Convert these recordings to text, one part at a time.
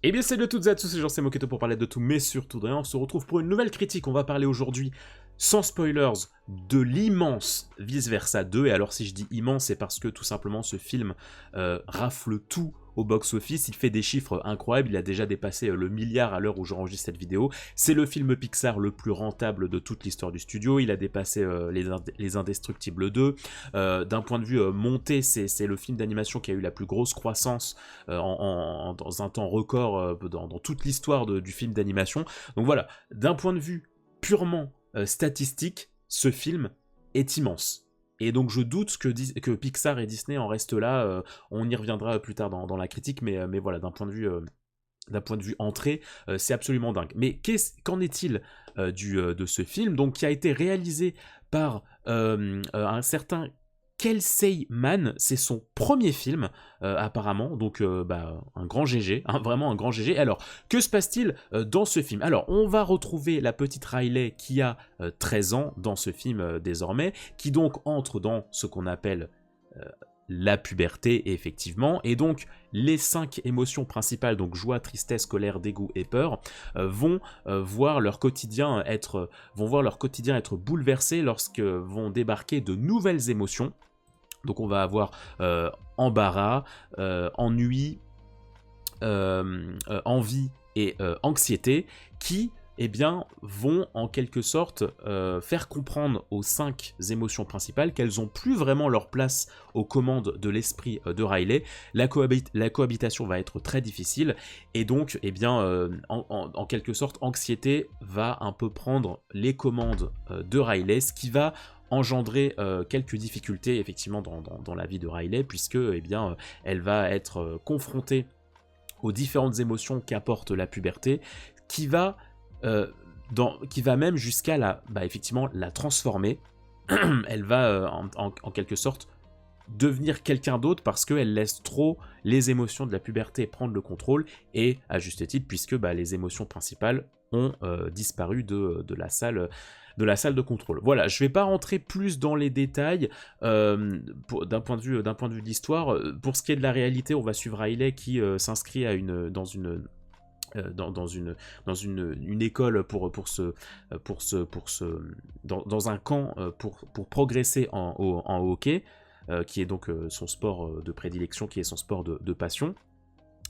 Eh bien salut à toutes et à tous, c'est Jean Moketo pour parler de tout, mais surtout de rien. On se retrouve pour une nouvelle critique. On va parler aujourd'hui, sans spoilers, de l'immense Vice Versa 2. Et alors si je dis immense, c'est parce que tout simplement ce film rafle tout au box-office. Il fait des chiffres incroyables, il a déjà dépassé le milliard à l'heure où j'enregistre cette vidéo. C'est le film Pixar le plus rentable de toute l'histoire du studio. Il a dépassé les Indestructibles 2. D'un point de vue monté, c'est le film d'animation qui a eu la plus grosse croissance dans un temps record dans toute l'histoire du film d'animation. Donc voilà, d'un point de vue purement statistique, ce film est immense. Et donc je doute que Pixar et Disney en restent là, on y reviendra plus tard dans la critique, mais voilà, d'un point de vue entrée, c'est absolument dingue. Mais qu'en est-il de ce film, donc, qui a été réalisé par un certain Kelsey Mann? C'est son premier film, apparemment, donc un grand GG, hein, vraiment un grand GG. Alors, que se passe-t-il dans ce film? Alors, on va retrouver la petite Riley qui a 13 ans dans ce film désormais, qui donc entre dans ce qu'on appelle la puberté, effectivement, et donc les 5 émotions principales, donc joie, tristesse, colère, dégoût et peur, vont voir leur quotidien être bouleversé lorsque vont débarquer de nouvelles émotions. Donc on va avoir embarras, ennui, envie et anxiété qui vont en quelque sorte faire comprendre aux 5 émotions principales qu'elles n'ont plus vraiment leur place aux commandes de l'esprit de Riley. La cohabitation va être très difficile et donc en quelque sorte anxiété va un peu prendre les commandes de Riley, ce qui va engendrer quelques difficultés effectivement dans la vie de Riley, puisque elle va être confrontée aux différentes émotions qu'apporte la puberté, qui va même jusqu'à la transformer. Elle va en quelque sorte devenir quelqu'un d'autre parce qu'elle laisse trop les émotions de la puberté prendre le contrôle, et à juste titre puisque les émotions principales ont disparu de la salle de contrôle. Voilà, je ne vais pas rentrer plus dans les détails d'un point de vue de l'histoire. Pour ce qui est de la réalité, on va suivre Riley qui s'inscrit dans une école dans un camp pour progresser en hockey, qui est donc son sport de prédilection, qui est son sport de passion.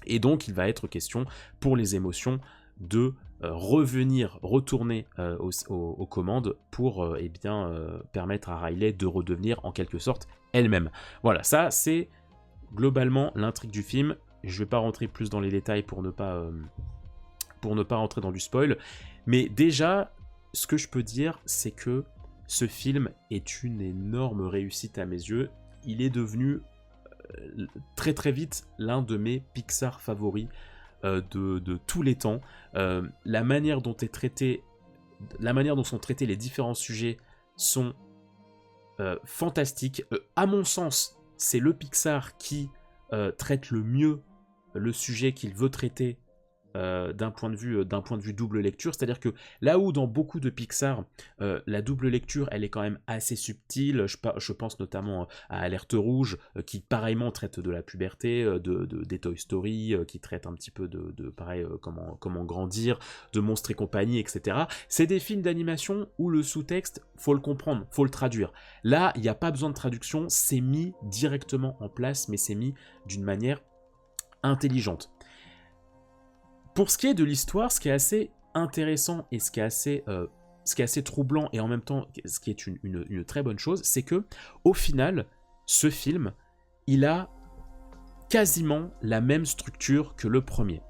Et donc il va être question pour les émotions de retourner aux commandes pour permettre à Riley de redevenir en quelque sorte elle-même. Voilà, ça c'est globalement l'intrigue du film. Je ne vais pas rentrer plus dans les détails pour ne pas rentrer dans du spoil, mais déjà, ce que je peux dire, c'est que ce film est une énorme réussite à mes yeux. Il est devenu très très vite l'un de mes Pixar favoris de tous les temps. La manière dont sont traités les différents sujets sont fantastiques. À mon sens, c'est le Pixar qui traite le mieux le sujet qu'il veut traiter d'un point de vue double lecture. C'est-à-dire que là où dans beaucoup de Pixar la double lecture elle est quand même assez subtile, je pense notamment à Alerte Rouge qui pareillement traite de la puberté, des Toy Story qui traite un petit peu de pareil comment grandir, de Monstres et compagnie, etc. C'est des films d'animation où le sous-texte, faut le comprendre, faut le traduire. Là, il n'y a pas besoin de traduction, c'est mis directement en place, mais c'est mis d'une manière intelligente. Pour ce qui est de l'histoire, ce qui est assez intéressant et ce qui est assez troublant, et en même temps ce qui est une très bonne chose, c'est que au final, ce film, il a quasiment la même structure que le premier.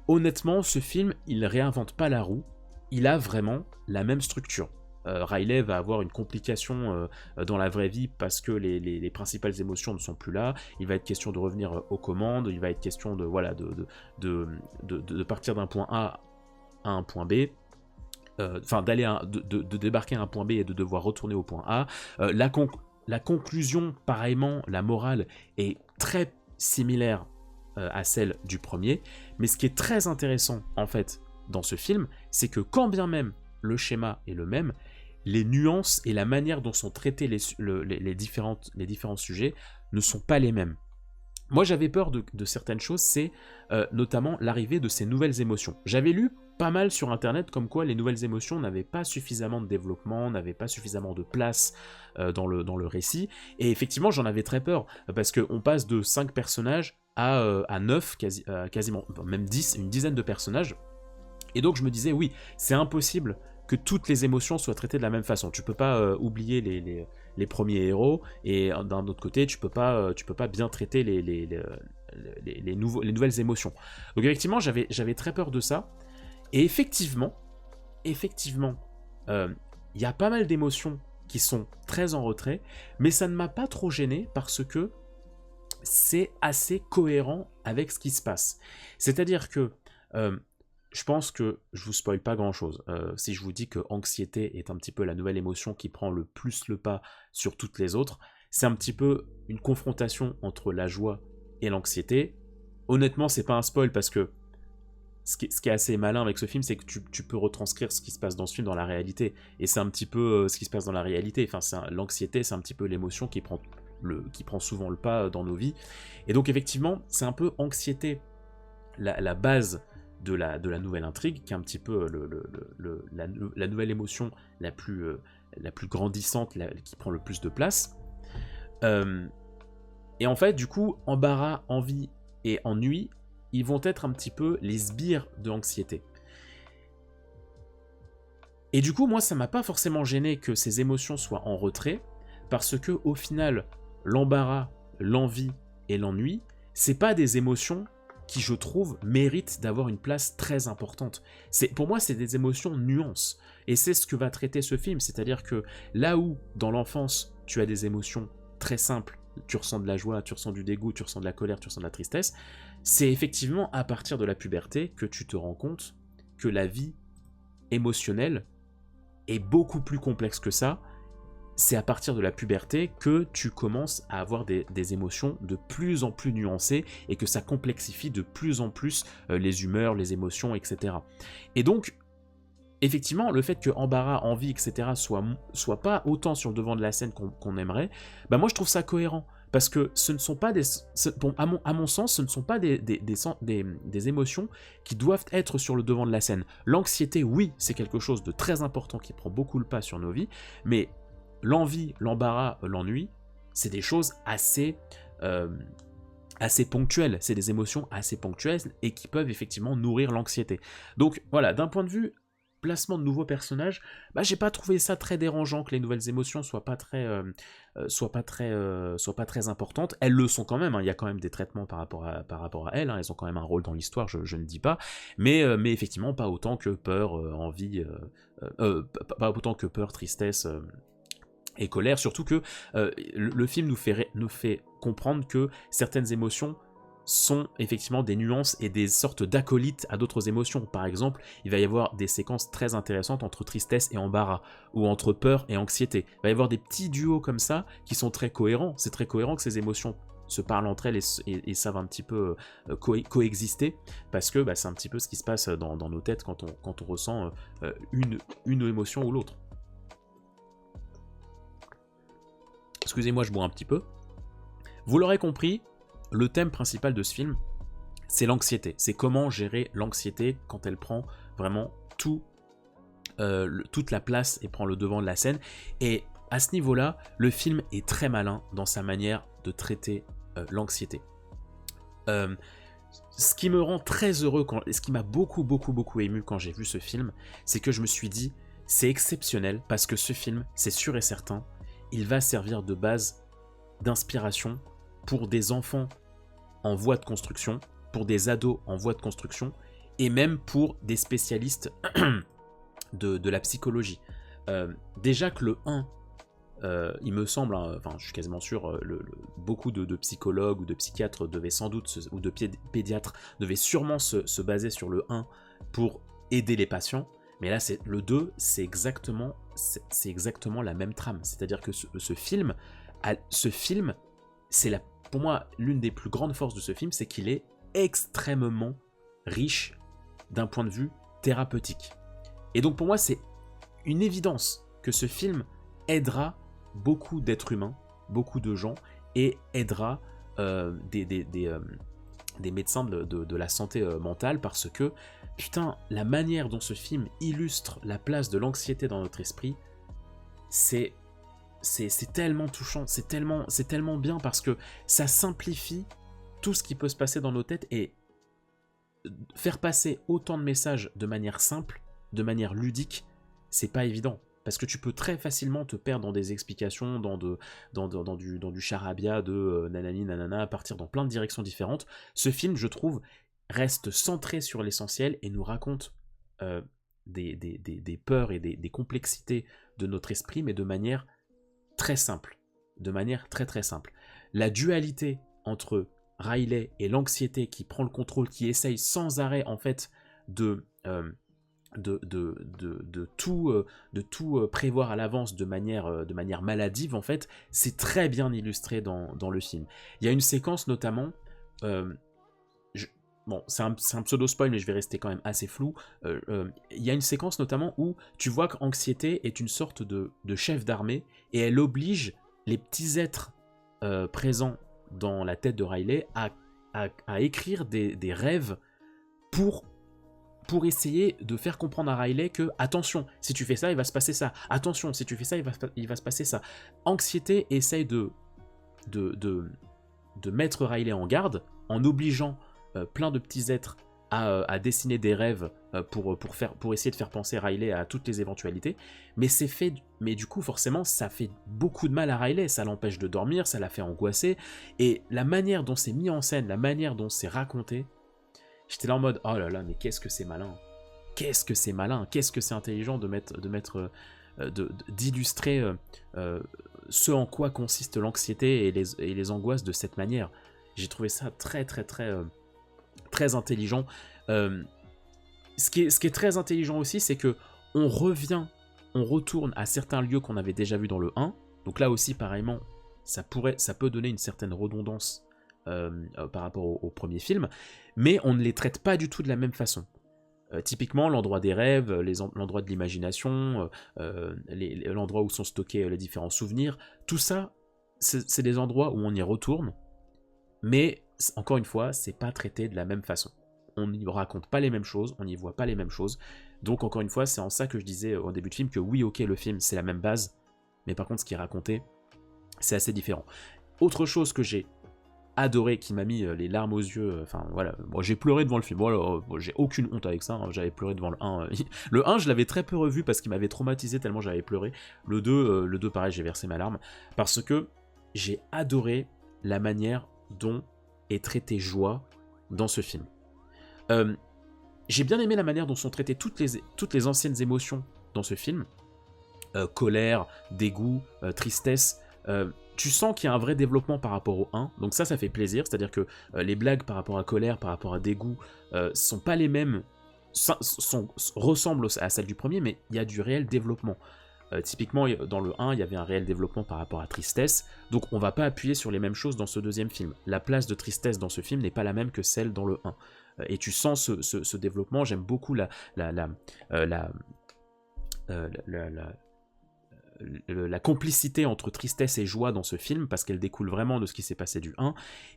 Honnêtement, ce film, il réinvente pas la roue, il a vraiment la même structure. Riley va avoir une complication dans la vraie vie parce que les principales émotions ne sont plus là. Il va être question de revenir aux commandes, il va être question de partir d'un point A à un point B, de débarquer à un point B et de devoir retourner au point A. La conclusion, pareillement, la morale est très similaire à celle du premier, mais ce qui est très intéressant en fait dans ce film, c'est que quand bien même le schéma est le même, les nuances et la manière dont sont traités les différents sujets ne sont pas les mêmes. moi j'avais peur de certaines choses, c'est notamment l'arrivée de ces nouvelles émotions. J'avais lu pas mal sur internet comme quoi les nouvelles émotions n'avaient pas suffisamment de développement, n'avaient pas suffisamment de place dans le récit, et effectivement j'en avais très peur, parce qu'on passe de 5 personnages à 9, quasiment, même 10, une dizaine de personnages, et donc je me disais oui, c'est impossible que toutes les émotions soient traitées de la même façon. Tu peux pas oublier les premiers héros, et d'un autre côté, tu peux pas bien traiter les nouvelles émotions. Donc effectivement, j'avais très peur de ça, et effectivement, il y a pas mal d'émotions qui sont très en retrait, mais ça ne m'a pas trop gêné parce que c'est assez cohérent avec ce qui se passe. C'est-à-dire que je pense que je vous spoil pas grand-chose si je vous dis que anxiété est un petit peu la nouvelle émotion qui prend le plus le pas sur toutes les autres. C'est un petit peu une confrontation entre la joie et l'anxiété. Honnêtement, c'est pas un spoil parce que ce qui est assez malin avec ce film, c'est que tu peux retranscrire ce qui se passe dans ce film dans la réalité. Et c'est un petit peu ce qui se passe dans la réalité. Enfin, l'anxiété, c'est un petit peu l'émotion qui prend souvent le pas dans nos vies. Et donc effectivement, c'est un peu anxiété, la base de la nouvelle intrigue, qui est un petit peu la nouvelle émotion la plus grandissante, qui prend le plus de place. Et en fait, du coup, embarras, envie et ennui, ils vont être un petit peu les sbires de l'anxiété. Et du coup, moi, ça m'a pas forcément gêné que ces émotions soient en retrait, parce que au final, l'embarras, l'envie et l'ennui, c'est pas des émotions qui, je trouve, méritent d'avoir une place très importante. Pour moi, c'est des émotions nuances. Et c'est ce que va traiter ce film, c'est-à-dire que là où, dans l'enfance, tu as des émotions très simples, tu ressens de la joie, tu ressens du dégoût, tu ressens de la colère, tu ressens de la tristesse, c'est effectivement à partir de la puberté que tu te rends compte que la vie émotionnelle est beaucoup plus complexe que ça. C'est à partir de la puberté que tu commences à avoir des émotions de plus en plus nuancées et que ça complexifie de plus en plus les humeurs, les émotions, etc. Et donc, effectivement, le fait que embarras, envie, etc. soit pas autant sur le devant de la scène qu'on aimerait, bah moi je trouve ça cohérent. Parce que ce ne sont pas à mon sens, ce ne sont pas des émotions qui doivent être sur le devant de la scène. L'anxiété, oui, c'est quelque chose de très important qui prend beaucoup le pas sur nos vies, mais l'envie, l'embarras, l'ennui, c'est des choses assez ponctuelles. C'est des émotions assez ponctuelles et qui peuvent effectivement nourrir l'anxiété. Donc voilà, d'un point de vue placement de nouveaux personnages, bah j'ai pas trouvé ça très dérangeant que les nouvelles émotions soient pas très importantes. Elles le sont quand même, hein. Il y a quand même des traitements par rapport à elles, hein. Elles ont quand même un rôle dans l'histoire, je ne dis pas, mais effectivement pas autant que peur, envie, pas autant que peur, tristesse et colère, surtout que le film nous fait comprendre que certaines émotions sont effectivement des nuances et des sortes d'acolytes à d'autres émotions. Par exemple, il va y avoir des séquences très intéressantes entre tristesse et embarras, ou entre peur et anxiété. Il va y avoir des petits duos comme ça qui sont très cohérents. C'est très cohérent que ces émotions se parlent entre elles et savent un petit peu coexister, parce que c'est un petit peu ce qui se passe dans nos têtes quand on ressent une émotion ou l'autre. Excusez-moi, je bois un petit peu. Vous l'aurez compris, le thème principal de ce film, c'est l'anxiété. C'est comment gérer l'anxiété quand elle prend vraiment toute la place et prend le devant de la scène. Et à ce niveau-là, le film est très malin dans sa manière de traiter l'anxiété. Ce qui me rend très heureux, ce qui m'a beaucoup ému quand j'ai vu ce film, c'est que je me suis dit, c'est exceptionnel, parce que ce film, c'est sûr et certain, il va servir de base d'inspiration pour des enfants en voie de construction, pour des ados en voie de construction, et même pour des spécialistes de la psychologie. Déjà que le 1, il me semble, enfin je suis quasiment sûr, beaucoup de psychologues ou de psychiatres devaient sans doute, ou de pédiatres, devaient sûrement se baser sur le 1 pour aider les patients, mais là le 2, c'est exactement la même trame. C'est-à-dire que ce film, c'est pour moi, l'une des plus grandes forces de ce film, c'est qu'il est extrêmement riche d'un point de vue thérapeutique. Et donc pour moi, c'est une évidence que ce film aidera beaucoup d'êtres humains, beaucoup de gens, et aidera des médecins de la santé mentale, parce que, putain, la manière dont ce film illustre la place de l'anxiété dans notre esprit, c'est tellement touchant, c'est tellement bien, parce que ça simplifie tout ce qui peut se passer dans nos têtes, et faire passer autant de messages de manière simple, de manière ludique, c'est pas évident. Parce que tu peux très facilement te perdre dans des explications, dans du charabia de nanani nanana, partir dans plein de directions différentes. Ce film, je trouve, reste centré sur l'essentiel et nous raconte des peurs et des complexités de notre esprit, mais de manière très simple. De manière très très simple. La dualité entre Riley et l'anxiété qui prend le contrôle, qui essaye sans arrêt en fait de tout prévoir à l'avance de manière maladive, en fait, c'est très bien illustré dans le film. Il y a une séquence notamment, bon, c'est un pseudo-spoil, mais je vais rester quand même assez flou. Il y a une séquence notamment où tu vois qu'Anxiété est une sorte de chef d'armée, et elle oblige les petits êtres présents dans la tête de Riley à écrire des rêves pour essayer de faire comprendre à Riley que, attention, si tu fais ça, il va se passer ça. Attention, si tu fais ça, il va se passer ça. Anxiété essaye de mettre Riley en garde en obligeant plein de petits êtres à dessiner des rêves pour essayer de faire penser Riley à toutes les éventualités. Mais c'est fait, mais du coup, forcément, ça fait beaucoup de mal à Riley. Ça l'empêche de dormir, ça la fait angoisser. Et la manière dont c'est mis en scène, la manière dont c'est raconté, j'étais là en mode, oh là là, mais qu'est-ce que c'est malin. Qu'est-ce que c'est malin, qu'est-ce que c'est intelligent d'illustrer ce en quoi consiste l'anxiété et les angoisses de cette manière. J'ai trouvé ça très très très très intelligent. Ce qui est très intelligent aussi, c'est que on retourne à certains lieux qu'on avait déjà vus dans le 1. Donc là aussi, pareillement, ça peut donner une certaine redondance par rapport au premier film, mais on ne les traite pas du tout de la même façon. Typiquement, l'endroit des rêves, l'endroit de l'imagination, l'endroit où sont stockés les différents souvenirs, tout ça, c'est des endroits où on y retourne, mais encore une fois, c'est pas traité de la même façon. On n'y raconte pas les mêmes choses, on n'y voit pas les mêmes choses. Donc encore une fois, c'est en ça que je disais au début de film que oui, ok, le film c'est la même base, mais par contre ce qui est raconté, c'est assez différent. Autre chose que j'ai adoré, qui m'a mis les larmes aux yeux, enfin voilà, moi j'ai pleuré devant le film, voilà, j'ai aucune honte avec ça, hein, j'avais pleuré devant le 1. Le 1 je l'avais très peu revu parce qu'il m'avait traumatisé tellement j'avais pleuré. Le 2 pareil, j'ai versé ma larme, parce que j'ai adoré la manière dont est traitée Joie dans ce film. J'ai bien aimé la manière dont sont traitées toutes les anciennes émotions dans ce film, colère, dégoût, tristesse. Tu sens qu'il y a un vrai développement par rapport au 1, donc ça fait plaisir, c'est-à-dire que les blagues par rapport à colère, par rapport à dégoût, sont pas les mêmes, ressemblent à celles du premier, mais il y a du réel développement. Typiquement, dans le 1, il y avait un réel développement par rapport à tristesse, donc on va pas appuyer sur les mêmes choses dans ce deuxième film. La place de tristesse dans ce film n'est pas la même que celle dans le 1. Et tu sens ce développement, j'aime beaucoup la complicité entre tristesse et joie dans ce film, parce qu'elle découle vraiment de ce qui s'est passé du 1,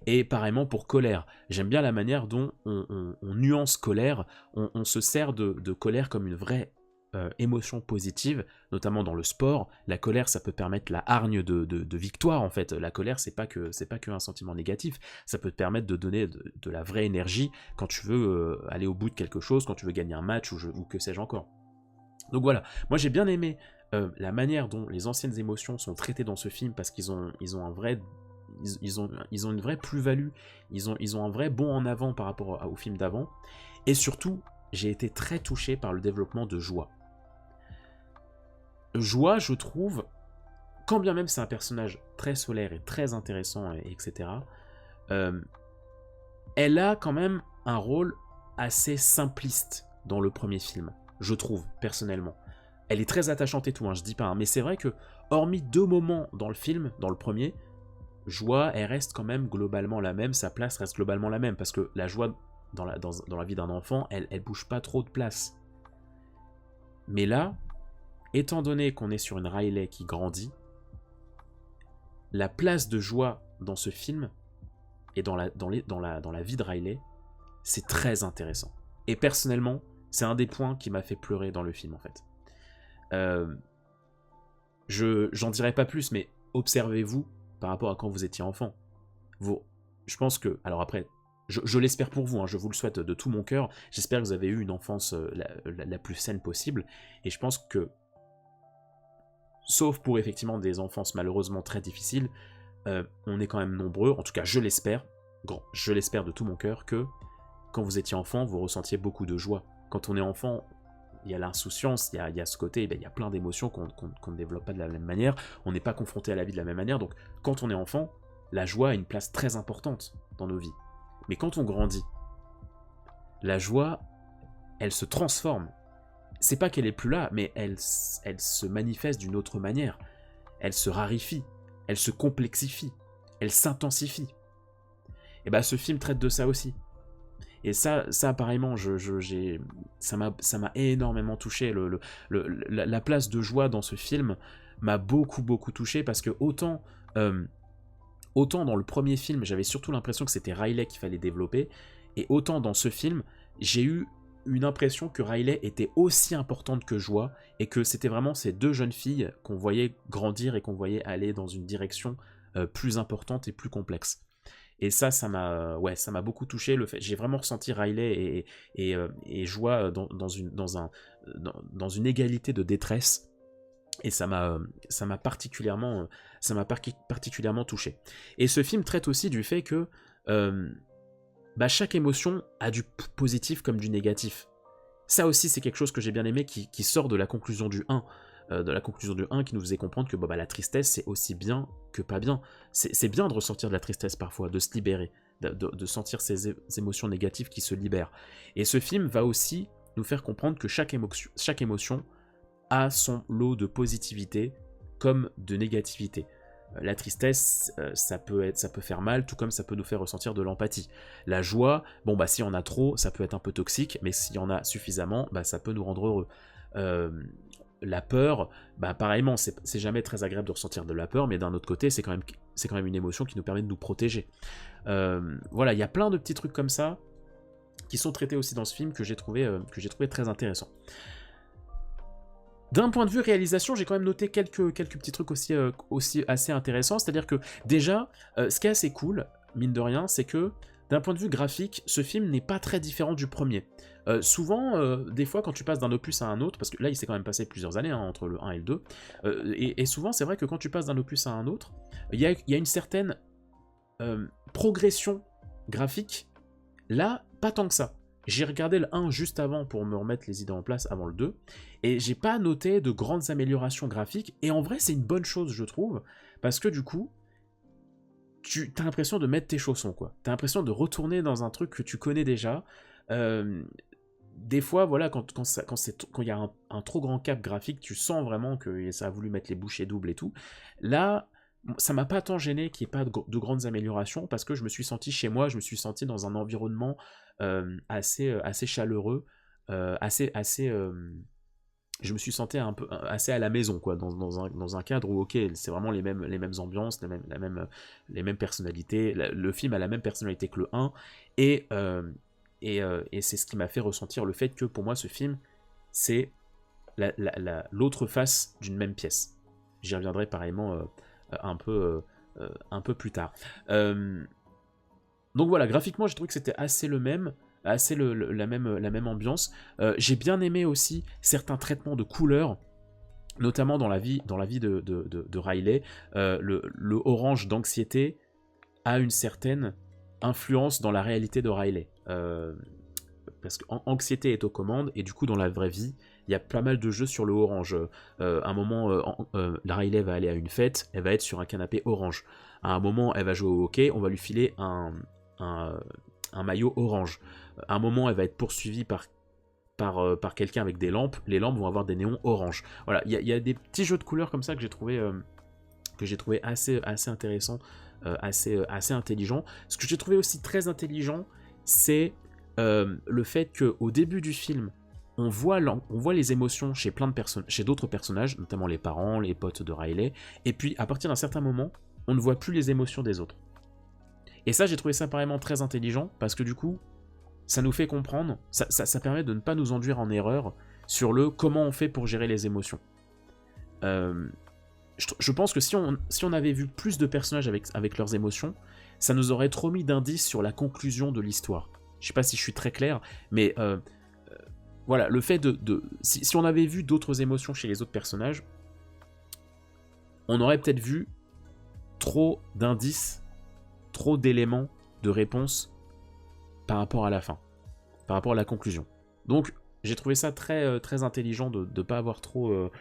et pareillement pour colère. J'aime bien la manière dont on nuance colère, on se sert de colère comme une vraie émotion positive, notamment dans le sport. La colère, ça peut permettre la hargne de victoire, en fait. La colère, c'est pas que un sentiment négatif, ça peut te permettre de donner de la vraie énergie quand tu veux aller au bout de quelque chose, quand tu veux gagner un match, ou que sais-je encore. Donc voilà, moi j'ai bien aimé la manière dont les anciennes émotions sont traitées dans ce film, parce qu'ils ont un vrai... Ils ont une vraie plus-value, ils ont un vrai bond en avant par rapport au film d'avant, et surtout, j'ai été très touché par le développement de Joie. Joie, je trouve, quand bien même c'est un personnage très solaire et très intéressant, etc., elle a quand même un rôle assez simpliste dans le premier film, je trouve, personnellement. Elle est très attachante et tout, hein, je dis pas, hein, mais c'est vrai que, hormis 2 moments dans le film, dans le premier, Joie, elle reste quand même globalement la même, sa place reste globalement la même, parce que la joie dans la vie d'un enfant, elle bouge pas trop de place. Mais là, étant donné qu'on est sur une Riley qui grandit, la place de Joie dans ce film et dans la vie de Riley, c'est très intéressant. Et personnellement, c'est un des points qui m'a fait pleurer dans le film, en fait. J'en dirai pas plus, mais observez-vous par rapport à quand vous étiez enfant. Je pense que... Alors après, je l'espère pour vous, hein, je vous le souhaite de tout mon cœur. J'espère que vous avez eu une enfance la plus saine possible. Et je pense que, sauf pour effectivement des enfances malheureusement très difficiles, on est quand même nombreux, en tout cas je l'espère de tout mon cœur, que quand vous étiez enfant, vous ressentiez beaucoup de joie. Quand on est enfant, il y a l'insouciance, il y a ce côté, il y a plein d'émotions qu'on ne développe pas de la même manière, on n'est pas confronté à la vie de la même manière, donc quand on est enfant, la joie a une place très importante dans nos vies. Mais quand on grandit, la joie, elle se transforme. C'est pas qu'elle est plus là, mais elle se manifeste d'une autre manière. Elle se raréfie, elle se complexifie, elle s'intensifie. Et bah ce film traite de ça aussi. Et ça apparemment, ça m'a énormément touché. La place de joie dans ce film m'a beaucoup touché, parce que autant dans le premier film, j'avais surtout l'impression que c'était Riley qu'il fallait développer, et autant dans ce film, j'ai eu une impression que Riley était aussi importante que Joie, et que c'était vraiment ces deux jeunes filles qu'on voyait grandir et qu'on voyait aller dans une direction plus importante et plus complexe. Et ça m'a beaucoup touché. J'ai vraiment ressenti Riley et Joie dans une égalité de détresse. Et ça m'a particulièrement touché. Et ce film traite aussi du fait que chaque émotion a du positif comme du négatif. Ça aussi, c'est quelque chose que j'ai bien aimé, qui sort de la conclusion du 1. Qui nous faisait comprendre que la tristesse, c'est aussi bien que pas bien. C'est bien de ressortir de la tristesse parfois, de se libérer, de sentir ces émotions négatives qui se libèrent. Et ce film va aussi nous faire comprendre que chaque émotion a son lot de positivité comme de négativité. La tristesse, ça peut faire mal, tout comme ça peut nous faire ressentir de l'empathie. La joie, s'il y en a trop, ça peut être un peu toxique, mais s'il y en a suffisamment, ça peut nous rendre heureux. La peur, pareillement, c'est jamais très agréable de ressentir de la peur, mais d'un autre côté, c'est quand même une émotion qui nous permet de nous protéger. Voilà, il y a plein de petits trucs comme ça qui sont traités aussi dans ce film que j'ai trouvé très intéressant. D'un point de vue réalisation, j'ai quand même noté quelques petits trucs aussi assez intéressants, c'est-à-dire que déjà, ce qui est assez cool, mine de rien, c'est que d'un point de vue graphique, ce film n'est pas très différent du premier. Souvent, des fois, quand tu passes d'un opus à un autre, parce que là, il s'est quand même passé plusieurs années entre le 1 et le 2, et souvent, c'est vrai que quand tu passes d'un opus à un autre, il y a une certaine progression graphique. Là, pas tant que ça. J'ai regardé le 1 juste avant pour me remettre les idées en place avant le 2, et j'ai pas noté de grandes améliorations graphiques, et en vrai, c'est une bonne chose, je trouve, parce que du coup, t'as l'impression de mettre tes chaussons, quoi. T'as l'impression de retourner dans un truc que tu connais déjà. Des fois, voilà, quand il y a un trop grand cap graphique, tu sens vraiment que ça a voulu mettre les bouchées doubles et tout. Là, ça m'a pas tant gêné qu'il n'y ait pas de grandes améliorations, parce que je me suis senti chez moi, je me suis senti dans un environnement assez chaleureux, je me suis senti un peu assez à la maison, quoi, dans un cadre où, ok, c'est vraiment les mêmes ambiances, les mêmes personnalités. Le film a la même personnalité que le 1, et c'est ce qui m'a fait ressentir le fait que, pour moi, ce film, c'est l'autre face d'une même pièce. J'y reviendrai pareillement un peu plus tard. Donc voilà, graphiquement, j'ai trouvé que c'était assez la même ambiance. J'ai bien aimé aussi certains traitements de couleurs, notamment dans la vie de Riley. Le orange d'anxiété a une certaine influence dans la réalité de Riley. Parce qu'anxiété est aux commandes, et du coup, dans la vraie vie, il y a pas mal de jeux sur le orange. À un moment, Riley va aller à une fête, elle va être sur un canapé orange. À un moment, elle va jouer au hockey, on va lui filer un maillot orange. À un moment, elle va être poursuivie par quelqu'un avec des lampes, les lampes vont avoir des néons orange. Voilà, il y a des petits jeux de couleurs comme ça que j'ai trouvé assez intéressant, assez intelligent. Ce que j'ai trouvé aussi très intelligent, c'est le fait qu'au début du film, on voit les émotions chez d'autres personnages, notamment les parents, les potes de Riley, et puis à partir d'un certain moment, on ne voit plus les émotions des autres. Et ça, j'ai trouvé ça apparemment très intelligent, parce que du coup, ça nous fait comprendre, ça permet de ne pas nous induire en erreur sur le comment on fait pour gérer les émotions. Je pense que si on avait vu plus de personnages avec leurs émotions, ça nous aurait trop mis d'indices sur la conclusion de l'histoire. Je sais pas si je suis très clair, mais voilà, le fait si on avait vu d'autres émotions chez les autres personnages, on aurait peut-être vu trop d'indices, trop d'éléments de réponse par rapport à la fin, par rapport à la conclusion. Donc, j'ai trouvé ça très, très intelligent de ne pas avoir trop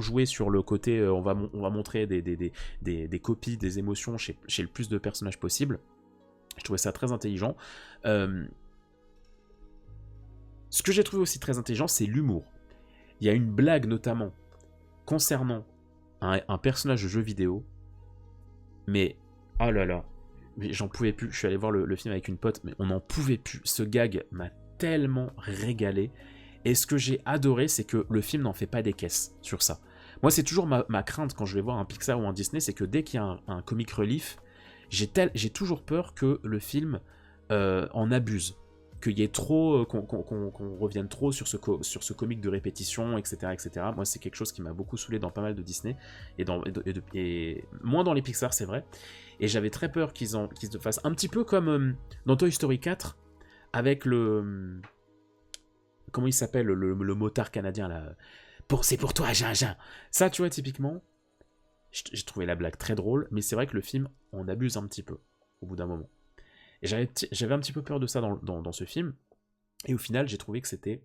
joué sur le côté on va montrer des copies, des émotions chez le plus de personnages possible. Je trouvais ça très intelligent. Ce que j'ai trouvé aussi très intelligent, c'est l'humour. Il y a une blague notamment concernant un personnage de jeu vidéo, mais oh là là, mais j'en pouvais plus. Je suis allé voir le film avec une pote, mais on n'en pouvait plus. Ce gag m'a tellement régalé. Et ce que j'ai adoré, c'est que le film n'en fait pas des caisses sur ça. Moi, c'est toujours ma crainte quand je vais voir un Pixar ou un Disney, c'est que dès qu'il y a un comic relief, j'ai toujours peur que le film en abuse. Qu'il y ait trop, qu'on revienne trop sur ce comic de répétition, etc., etc. Moi, c'est quelque chose qui m'a beaucoup saoulé dans pas mal de Disney, et moins dans les Pixar, c'est vrai. Et j'avais très peur qu'ils se fassent un petit peu comme dans Toy Story 4, avec le... Comment il s'appelle, le motard canadien, là. C'est pour toi, Gingin. Ça, tu vois, typiquement, j'ai trouvé la blague très drôle, mais c'est vrai que le film en abuse un petit peu, au bout d'un moment. Et j'avais un petit peu peur de ça dans ce film, et au final, j'ai trouvé que c'était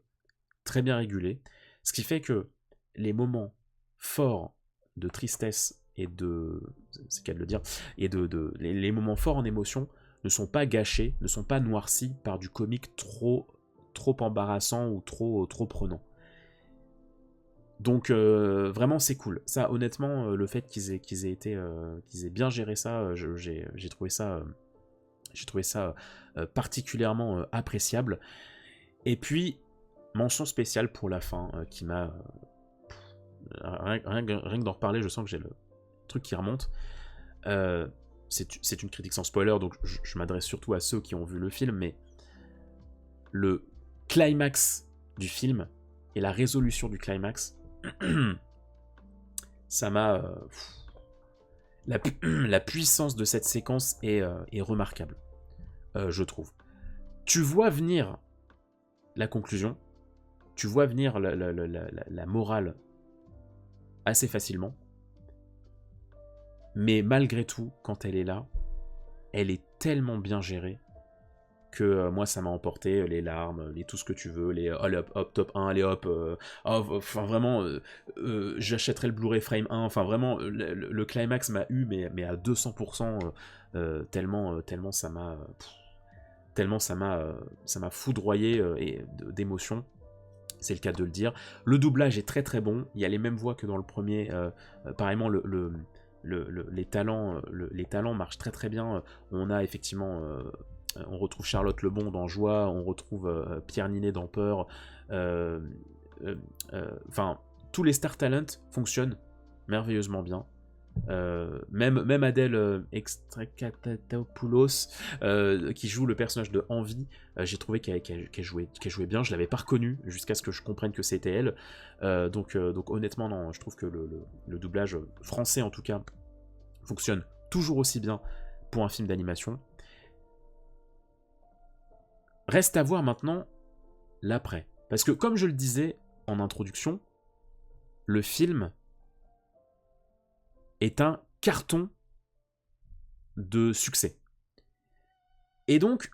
très bien régulé, ce qui fait que les moments forts de tristesse et c'est qu'à de le dire, et les moments forts en émotion ne sont pas gâchés, ne sont pas noircis par du comique trop embarrassant ou trop prenant. Donc vraiment c'est cool. Ça honnêtement, le fait qu'ils aient bien géré ça, j'ai trouvé ça particulièrement appréciable. Et puis mention spéciale pour la fin qui m'a rien que d'en reparler, je sens que j'ai le truc qui remonte. C'est une critique sans spoiler, donc je m'adresse surtout à ceux qui ont vu le film, mais le climax du film et la résolution du climax, ça m'a... la puissance de cette séquence est remarquable, je trouve. Tu vois venir la conclusion, tu vois venir la morale assez facilement, mais malgré tout, quand elle est là, elle est tellement bien gérée que moi ça m'a emporté, les larmes, tout ce que tu veux, les hop, top 1, allez hop, enfin vraiment, j'achèterai le Blu-ray Frame 1, enfin vraiment, le climax m'a eu, mais à 200%, tellement ça m'a foudroyé d'émotion. C'est le cas de le dire. Le doublage est très très bon, il y a les mêmes voix que dans le premier, pareillement les talents marchent très très bien. On a effectivement... on retrouve Charlotte Lebon dans Joie, on retrouve Pierre Ninet dans Peur. Enfin, tous les Star Talent fonctionnent merveilleusement bien. Même Adèle Exarchopoulos qui joue le personnage de Envie, j'ai trouvé qu'elle jouait bien. Je l'avais pas reconnue jusqu'à ce que je comprenne que c'était elle. Donc honnêtement, non, je trouve que le doublage français en tout cas fonctionne toujours aussi bien pour un film d'animation. Reste à voir maintenant l'après. Parce que comme je le disais en introduction, le film est un carton de succès. Et donc,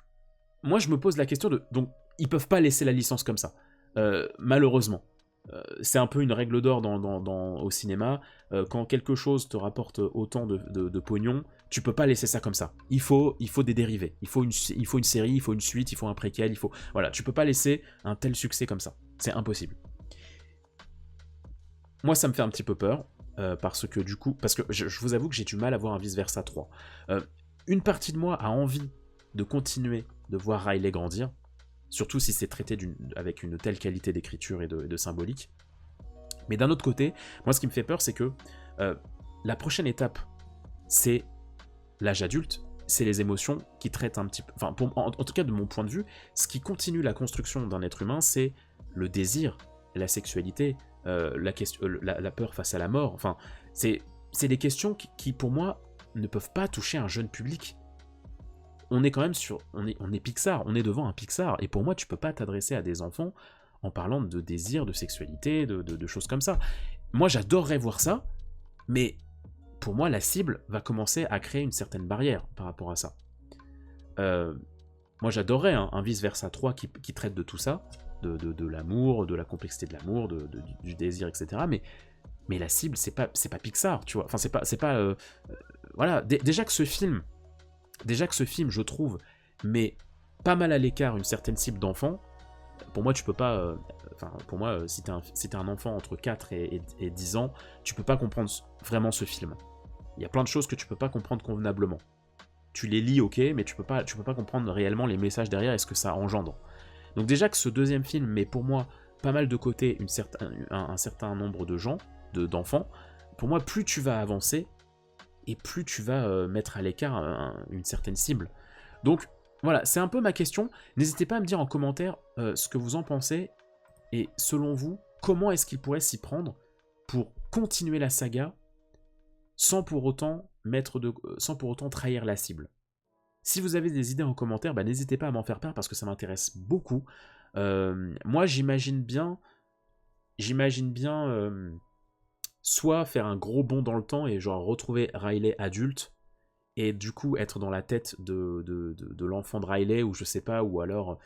moi je me pose la question de... Donc, ils peuvent pas laisser la licence comme ça. Malheureusement. C'est un peu une règle d'or au cinéma. Quand quelque chose te rapporte autant de pognon, tu peux pas laisser ça comme ça. Il faut des dérivés. Il faut une série, il faut une suite, il faut un préquel, Voilà, tu peux pas laisser un tel succès comme ça. C'est impossible. Moi, ça me fait un petit peu peur. Parce que je vous avoue que j'ai du mal à voir un vice-versa 3. Une partie de moi a envie de continuer de voir Riley grandir, surtout si c'est traité avec une telle qualité d'écriture et de symbolique. Mais d'un autre côté, moi ce qui me fait peur, c'est que la prochaine étape, c'est l'âge adulte, c'est les émotions qui traitent un petit peu... Enfin, en tout cas, de mon point de vue, ce qui continue la construction d'un être humain, c'est le désir, la sexualité, la peur face à la mort. Enfin, c'est des questions qui, pour moi, ne peuvent pas toucher un jeune public. On est quand même sur... On est Pixar, on est devant un Pixar, et pour moi, tu peux pas t'adresser à des enfants en parlant de désir, de sexualité, de choses comme ça. Moi, j'adorerais voir ça, mais pour moi, la cible va commencer à créer une certaine barrière par rapport à ça. Moi, j'adorerais un vice-versa 3 qui traite de tout ça, de l'amour, de la complexité de l'amour, du désir, etc. Mais la cible, c'est pas Pixar, tu vois. Enfin, c'est pas voilà. Déjà que ce film, je trouve, met pas mal à l'écart une certaine cible d'enfant. Pour moi, tu peux pas... pour moi, si t'es un enfant entre 4 et 10 ans, tu peux pas comprendre vraiment ce film. Il y a plein de choses que tu peux pas comprendre convenablement. Tu les lis, ok, mais tu peux pas comprendre réellement les messages derrière et ce que ça engendre. Donc déjà que ce deuxième film met pour moi pas mal de côté un certain nombre de gens, d'enfants, pour moi, plus tu vas avancer, et plus tu vas mettre à l'écart une certaine cible. Donc, voilà, c'est un peu ma question. N'hésitez pas à me dire en commentaire ce que vous en pensez, et selon vous, comment est-ce qu'il pourrait s'y prendre pour continuer la saga sans pour autant trahir la cible. Si vous avez des idées en commentaire, n'hésitez pas à m'en faire part parce que ça m'intéresse beaucoup. Moi, j'imagine bien soit faire un gros bond dans le temps et genre retrouver Riley adulte, et du coup être dans la tête de l'enfant de Riley, ou je sais pas, ou alors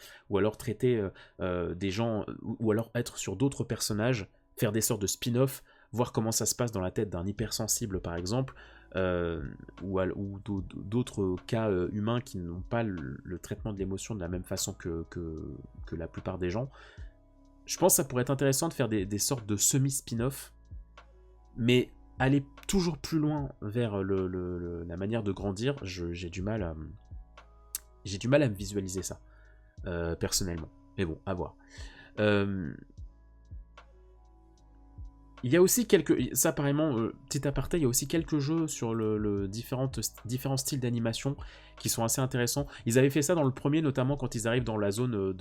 traiter des gens, ou alors être sur d'autres personnages, faire des sortes de spin-off, voir comment ça se passe dans la tête d'un hypersensible par exemple, ou d'autres cas humains qui n'ont pas le traitement de l'émotion de la même façon que la plupart des gens. Je pense que ça pourrait être intéressant de faire des sortes de semi-spin-off, mais aller toujours plus loin vers la manière de grandir, j'ai du mal à me visualiser ça, personnellement. Mais bon, à voir. Il y a aussi ça apparemment, petit aparté, il y a aussi quelques jeux sur différents styles d'animation qui sont assez intéressants. Ils avaient fait ça dans le premier, notamment quand ils arrivent dans la zone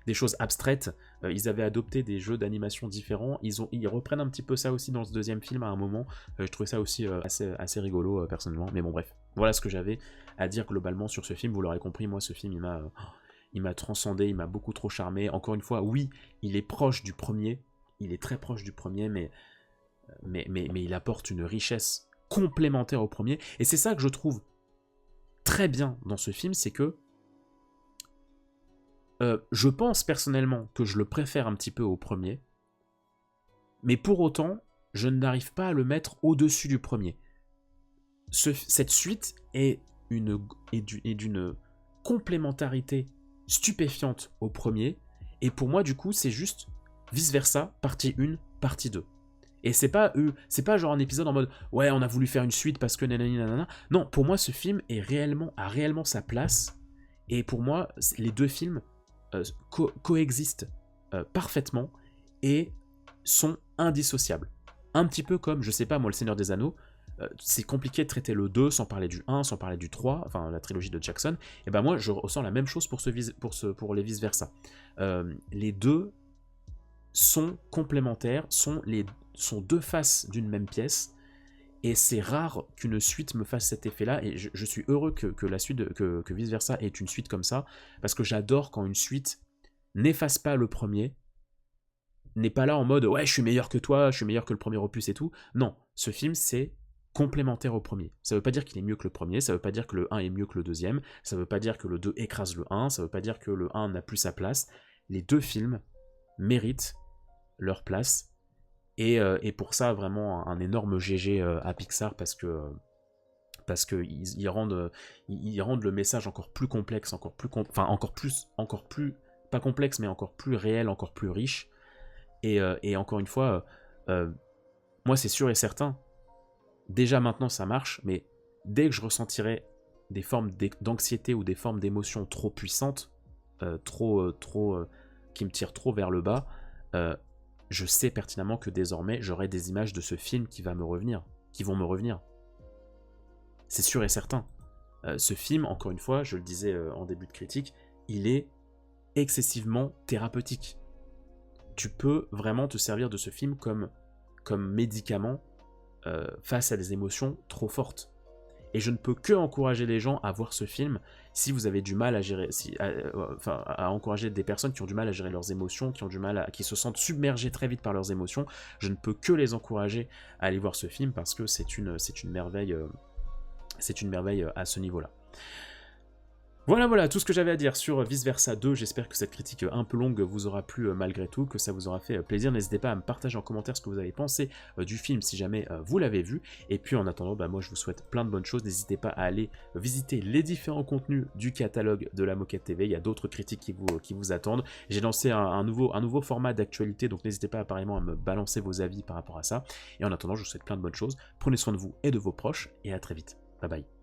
des choses abstraites. Ils avaient adopté des jeux d'animation différents. Ils reprennent un petit peu ça aussi dans ce deuxième film à un moment. Je trouvais ça aussi assez rigolo, personnellement. Mais bon, bref. Voilà ce que j'avais à dire globalement sur ce film. Vous l'aurez compris, moi, ce film, il m'a transcendé, il m'a beaucoup trop charmé. Encore une fois, oui, il est proche du premier. Il est très proche du premier, mais il apporte une richesse complémentaire au premier. Et c'est ça que je trouve très bien dans ce film, c'est que je pense personnellement que je le préfère un petit peu au premier, mais pour autant, je n'arrive pas à le mettre au-dessus du premier. Cette suite est d'une complémentarité stupéfiante au premier, et pour moi, du coup, c'est juste vice-versa, partie 1, partie 2. Et c'est pas genre un épisode en mode ouais, on a voulu faire une suite parce que nanani nanana. Non, pour moi, ce film a réellement sa place. Et pour moi, les deux films coexistent parfaitement et sont indissociables. Un petit peu comme, je sais pas moi, Le Seigneur des Anneaux. C'est compliqué de traiter le 2 sans parler du 1, sans parler du 3, enfin la trilogie de Jackson. Et ben moi, je ressens la même chose pour les vice-versa. Les deux sont complémentaires, sont deux faces d'une même pièce, et c'est rare qu'une suite me fasse cet effet-là, et je suis heureux que la suite, que Vice Versa ait une suite comme ça, parce que j'adore quand une suite n'efface pas le premier, n'est pas là en mode ouais, je suis meilleur que toi, je suis meilleur que le premier opus et tout. Non, ce film c'est complémentaire au premier. Ça veut pas dire qu'il est mieux que le premier, ça veut pas dire que le 1 est mieux que le deuxième, ça veut pas dire que le 2 écrase le 1, ça veut pas dire que le 1 n'a plus sa place. Les deux films méritent leur place, et pour ça vraiment un énorme GG à Pixar, parce que ils rendent le message encore plus complexe, encore plus pas complexe, mais encore plus réel, encore plus riche, et encore une fois, moi c'est sûr et certain, déjà maintenant ça marche, mais dès que je ressentirai des formes d'anxiété ou des formes d'émotions trop puissantes, qui me tirent trop vers le bas, je sais pertinemment que désormais j'aurai des images de ce film qui vont me revenir. C'est sûr et certain. Ce film, encore une fois, je le disais en début de critique, il est excessivement thérapeutique. Tu peux vraiment te servir de ce film comme médicament face à des émotions trop fortes. Et je ne peux que encourager les gens à voir ce film si vous avez du mal à gérer, à encourager des personnes qui ont du mal à gérer leurs émotions, qui se sentent submergées très vite par leurs émotions. Je ne peux que les encourager à aller voir ce film parce que c'est une merveille à ce niveau-là. Voilà tout ce que j'avais à dire sur Vice Versa 2, j'espère que cette critique un peu longue vous aura plu malgré tout, que ça vous aura fait plaisir, n'hésitez pas à me partager en commentaire ce que vous avez pensé du film si jamais vous l'avez vu, et puis en attendant, moi je vous souhaite plein de bonnes choses, n'hésitez pas à aller visiter les différents contenus du catalogue de la Moquette TV, il y a d'autres critiques qui vous attendent, j'ai lancé un nouveau format d'actualité, donc n'hésitez pas apparemment à me balancer vos avis par rapport à ça, et en attendant je vous souhaite plein de bonnes choses, prenez soin de vous et de vos proches, et à très vite, bye bye.